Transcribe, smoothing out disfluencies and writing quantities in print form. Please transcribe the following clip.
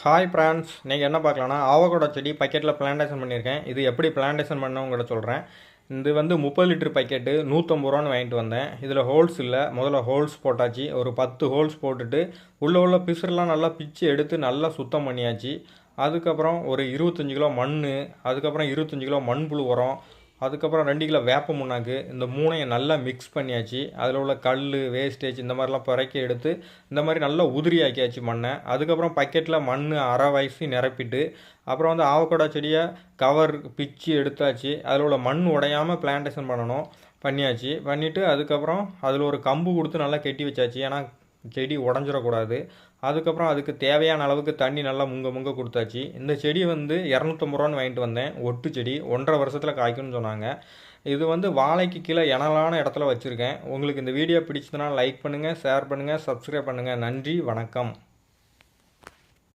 Hi friends, நீங்கள் என்ன பார்க்கலான்னா ஆவகோடா செடி பக்கெட்டில் பிளான்டேஷன் பண்ணியிருக்கேன். இது எப்படி பிளான்டேஷன் பண்ணவங்கிட்ட சொல்கிறேன். இது வந்து 30 லிட்டர் பக்கெட்டு 150 ரூபான்னு வாங்கிட்டு வந்தேன். இதில் ஹோல்ஸ் இல்லை. முதல்ல ஹோல்ஸ் போட்டாச்சு. ஒரு 10 ஹோல்ஸ் போட்டுட்டு உள்ள பிசுரெலாம் நல்லா பிச்சு எடுத்து நல்லா சுத்தம் பண்ணியாச்சு. அதுக்கப்புறம் ஒரு 25 கிலோ மண், அதுக்கப்புறம் 25 கிலோ மண்புழு உரம், அதுக்கப்புறம் 2 கிலோ வேப்ப முன்னாக்கு, இந்த மூணையும் நல்லா மிக்ஸ் பண்ணியாச்சு. அதில் உள்ள கல் வேஸ்டேஜ் இந்த மாதிரிலாம் புறக்கி எடுத்து இந்த மாதிரி நல்லா உதிரி ஆக்கியாச்சு மண்ணை. அதுக்கப்புறம் பக்கெட்டில் மண் அரை வயசு நிரப்பிட்டு அப்புறம் வந்து ஆவக்கோடா செடியை கவர் பிச்சு எடுத்தாச்சு. அதில் உள்ள மண் உடையாமல் பிளான்டேஷன் பண்ணியாச்சு. பண்ணிவிட்டு அதுக்கப்புறம் அதில் ஒரு கம்பு கொடுத்து நல்லா கெட்டி வச்சாச்சு. ஏன்னா செடி உடஞ்சிடக்கூடாது. அதுக்கப்புறம் அதுக்கு தேவையான அளவுக்கு தண்ணி நல்லா முங்க கொடுத்தாச்சு. இந்த செடி வந்து 250 ரூபான்னு வாங்கிட்டு வந்தேன். ஒட்டு செடி 1.5 வருஷத்தில் காய்க்கும்னு சொன்னாங்க. இது வந்து வாழைக்கு கீழே இனலான இடத்துல வச்சுருக்கேன். உங்களுக்கு இந்த வீடியோ பிடிச்சதுன்னா லைக் பண்ணுங்கள், ஷேர் பண்ணுங்கள், சப்ஸ்கிரைப் பண்ணுங்கள். நன்றி, வணக்கம்.